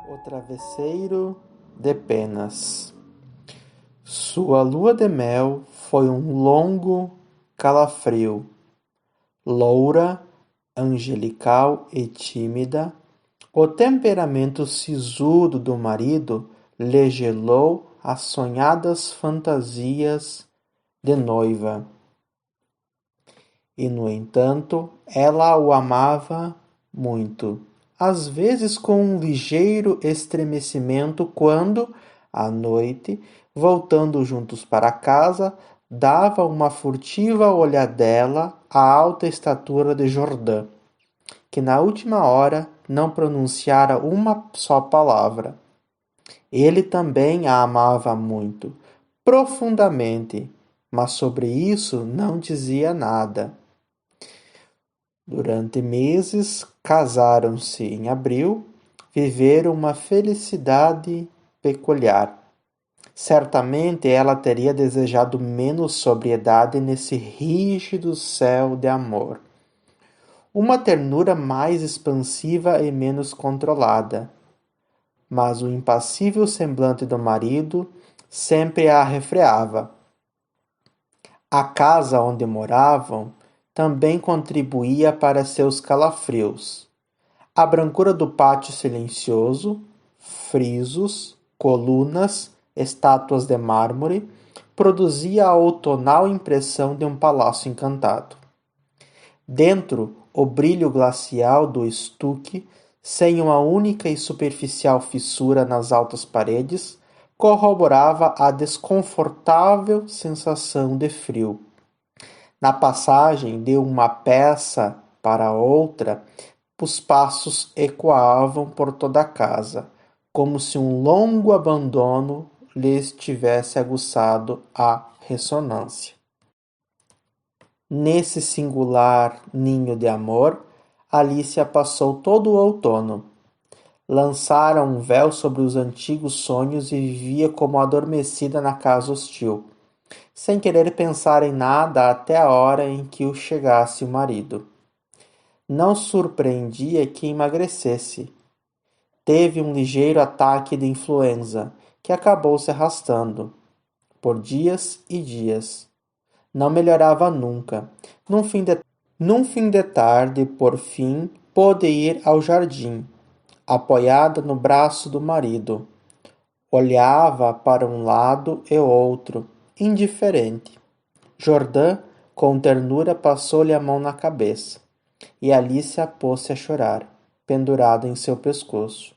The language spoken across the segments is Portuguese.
O travesseiro de penas. Sua lua de mel foi um longo calafrio. Loura, angelical e tímida, o temperamento sisudo do marido lhe gelou as sonhadas fantasias de noiva. E, no entanto, ela o amava muito, às vezes com um ligeiro estremecimento quando, à noite, voltando juntos para casa, dava uma furtiva olhadela à alta estatura de Jordã, que na última hora não pronunciara uma só palavra. Ele também a amava muito, profundamente, mas sobre isso não dizia nada. Durante meses, casaram-se em abril, viveram uma felicidade peculiar. Certamente ela teria desejado menos sobriedade nesse rígido céu de amor. Uma ternura mais expansiva e menos controlada. Mas o impassível semblante do marido sempre a refreava. A casa onde moravam também contribuía para seus calafrios. A brancura do pátio silencioso, frisos, colunas, estátuas de mármore, produzia a outonal impressão de um palácio encantado. Dentro, o brilho glacial do estuque, sem uma única e superficial fissura nas altas paredes, corroborava a desconfortável sensação de frio. Na passagem de uma peça para outra, os passos ecoavam por toda a casa, como se um longo abandono lhes tivesse aguçado a ressonância. Nesse singular ninho de amor, Alicia passou todo o outono. Lançara um véu sobre os antigos sonhos e vivia como adormecida na casa hostil, sem querer pensar em nada até a hora em que o chegasse o marido. Não surpreendia que emagrecesse. Teve um ligeiro ataque de influenza, que acabou se arrastando, por dias e dias. Não melhorava nunca. Num fim de tarde, por fim, pôde ir ao jardim, apoiada no braço do marido. Olhava para um lado e outro, indiferente. Jordã, com ternura, passou-lhe a mão na cabeça, e Alicia pôs-se a chorar, pendurada em seu pescoço.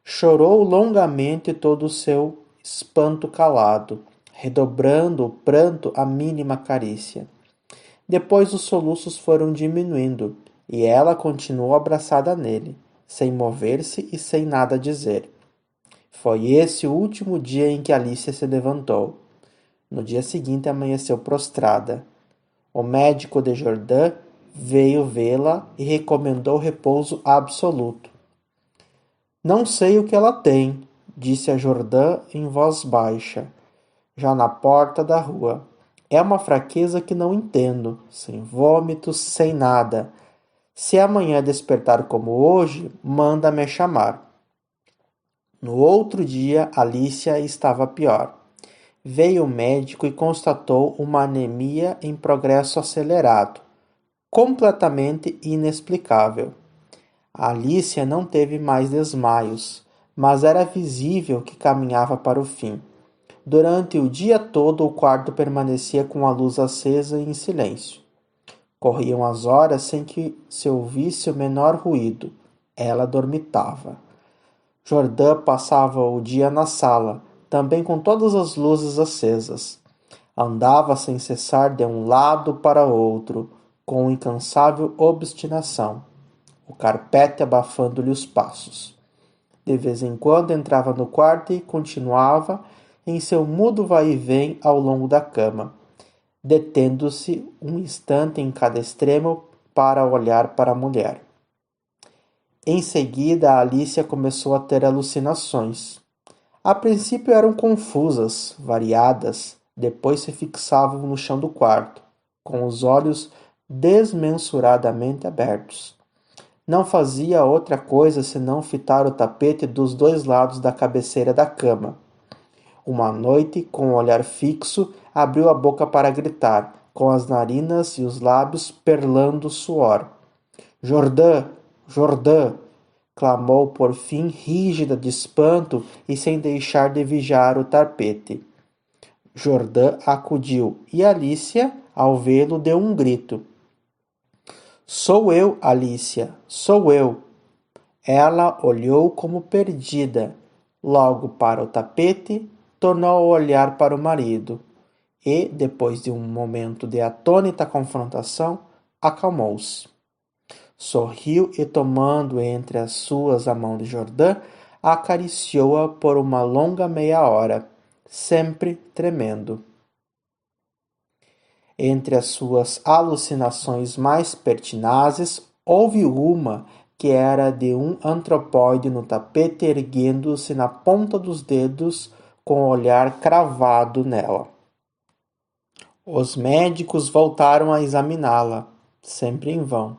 Chorou longamente todo o seu espanto calado, redobrando o pranto à mínima carícia. Depois os soluços foram diminuindo, e ela continuou abraçada nele, sem mover-se e sem nada dizer. Foi esse o último dia em que Alicia se levantou. No dia seguinte amanheceu prostrada. O médico de Jordã veio vê-la e recomendou repouso absoluto. Não sei o que ela tem, disse a Jordã em voz baixa, já na porta da rua. É uma fraqueza que não entendo, sem vômitos, sem nada. Se amanhã despertar como hoje, manda-me chamar. No outro dia, Alicia estava pior. Veio o médico e constatou uma anemia em progresso acelerado, completamente inexplicável. Alicia não teve mais desmaios, mas era visível que caminhava para o fim. Durante o dia todo o quarto permanecia com a luz acesa e em silêncio. Corriam as horas sem que se ouvisse o menor ruído. Ela dormitava. Jordã passava o dia na sala, também com todas as luzes acesas. Andava sem cessar de um lado para outro, com incansável obstinação, o carpete abafando-lhe os passos. De vez em quando entrava no quarto e continuava em seu mudo vai-e-vem ao longo da cama, detendo-se um instante em cada extremo para olhar para a mulher. Em seguida, Alicia começou a ter alucinações. A princípio eram confusas, variadas, depois se fixavam no chão do quarto, com os olhos desmensuradamente abertos. Não fazia outra coisa senão fitar o tapete dos dois lados da cabeceira da cama. Uma noite, com o olhar fixo, abriu a boca para gritar, com as narinas e os lábios perlando suor. Jordã! Jordã! Clamou por fim, rígida de espanto e sem deixar de vigiar o tapete. Jordã acudiu e Alicia, ao vê-lo, deu um grito. Sou eu, Alicia, sou eu. Ela olhou como perdida, logo para o tapete, tornou a olhar para o marido e, depois de um momento de atônita confrontação, acalmou-se. Sorriu e, tomando entre as suas a mão de Jordã, acariciou-a por uma longa meia hora, sempre tremendo. Entre as suas alucinações mais pertinazes, houve uma que era de um antropóide no tapete erguendo-se na ponta dos dedos com o olhar cravado nela. Os médicos voltaram a examiná-la, sempre em vão.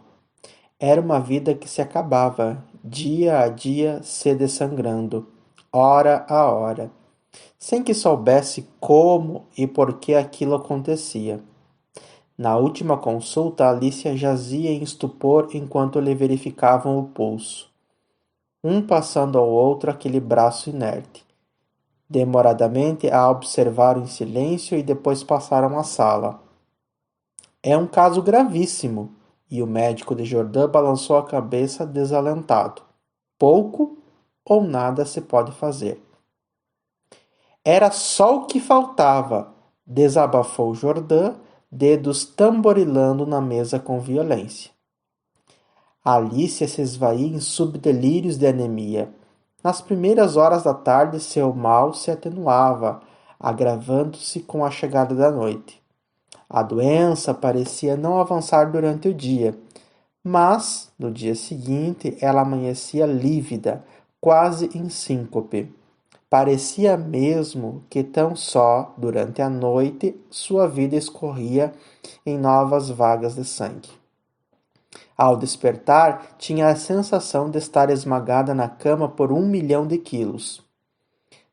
Era uma vida que se acabava, dia a dia se dessangrando, hora a hora, sem que soubesse como e por que aquilo acontecia. Na última consulta, Alicia jazia em estupor enquanto lhe verificavam o pulso, um passando ao outro aquele braço inerte. Demoradamente a observaram em silêncio e depois passaram à sala. É um caso gravíssimo, e o médico de Jordã balançou a cabeça desalentado. Pouco ou nada se pode fazer. Era só o que faltava, desabafou Jordã, dedos tamborilando na mesa com violência. Alicia se esvaía em subdelírios de anemia. Nas primeiras horas da tarde, seu mal se atenuava, agravando-se com a chegada da noite. A doença parecia não avançar durante o dia, mas, no dia seguinte, ela amanhecia lívida, quase em síncope. Parecia mesmo que tão só, durante a noite, sua vida escorria em novas vagas de sangue. Ao despertar, tinha a sensação de estar esmagada na cama por 1.000.000 de quilos.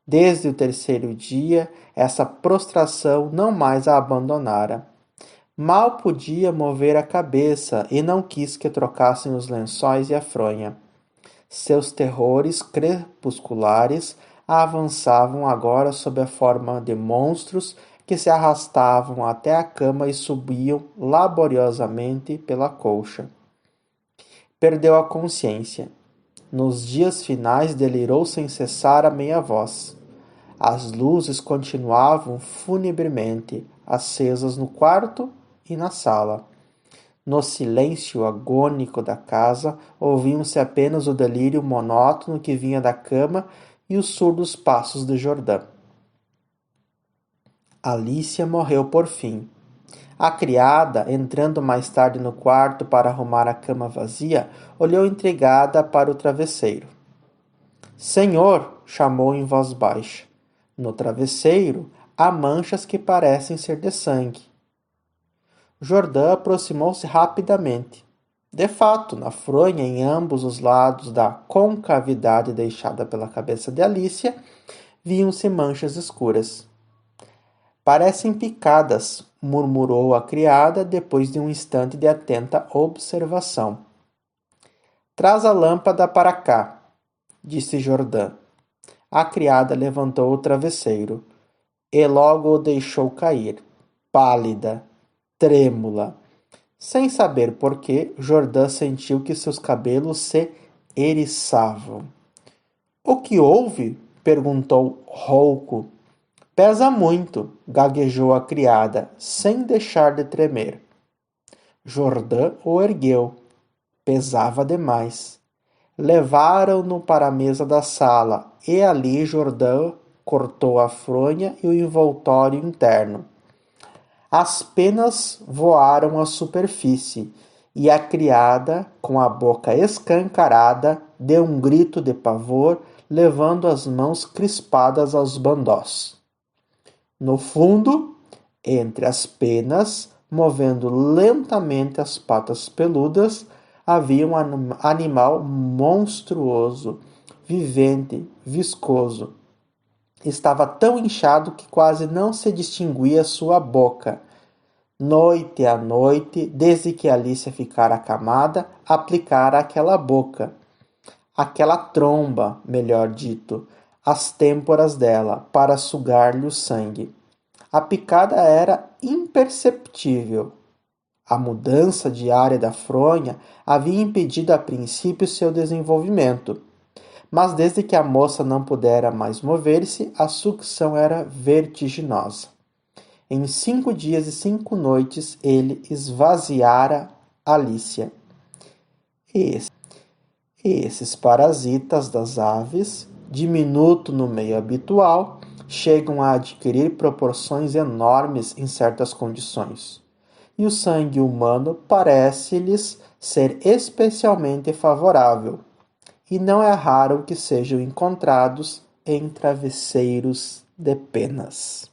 Desde o terceiro dia, essa prostração não mais a abandonara. Mal podia mover a cabeça e não quis que trocassem os lençóis e a fronha. Seus terrores crepusculares avançavam agora sob a forma de monstros que se arrastavam até a cama e subiam laboriosamente pela colcha. Perdeu a consciência. Nos dias finais delirou sem cessar a meia voz. As luzes continuavam funebremente acesas no quarto e na sala. No silêncio agônico da casa, ouviam-se apenas o delírio monótono que vinha da cama e os surdos passos de Jordã. Alicia morreu por fim. A criada, entrando mais tarde no quarto para arrumar a cama vazia, olhou intrigada para o travesseiro. Senhor, chamou em voz baixa. No travesseiro há manchas que parecem ser de sangue. Jordã aproximou-se rapidamente. De fato, na fronha, em ambos os lados da concavidade deixada pela cabeça de Alicia, viam-se manchas escuras. Parecem picadas, murmurou a criada depois de um instante de atenta observação. Traz a lâmpada para cá, disse Jordã. A criada levantou o travesseiro e logo o deixou cair, pálida, trêmula. Sem saber porquê, Jordã sentiu que seus cabelos se eriçavam. O que houve? Perguntou rouco. Pesa muito, gaguejou a criada, sem deixar de tremer. Jordã o ergueu. Pesava demais. Levaram-no para a mesa da sala e ali Jordã cortou a fronha e o envoltório interno. As penas voaram à superfície e a criada, com a boca escancarada, deu um grito de pavor, levando as mãos crispadas aos bandós. No fundo, entre as penas, movendo lentamente as patas peludas, havia um animal monstruoso, vivente, viscoso. Estava tão inchado que quase não se distinguia sua boca. Noite a noite, desde que Alicia ficara acamada, aplicara aquela boca, aquela tromba, melhor dito, as têmporas dela, para sugar-lhe o sangue. A picada era imperceptível. A mudança diária da fronha havia impedido a princípio seu desenvolvimento, mas desde que a moça não pudera mais mover-se, a sucção era vertiginosa. Em 5 dias e 5 noites ele esvaziara Alicia. Esses parasitas das aves, diminuto no meio habitual, chegam a adquirir proporções enormes em certas condições. E o sangue humano parece-lhes ser especialmente favorável, e não é raro que sejam encontrados em travesseiros de penas.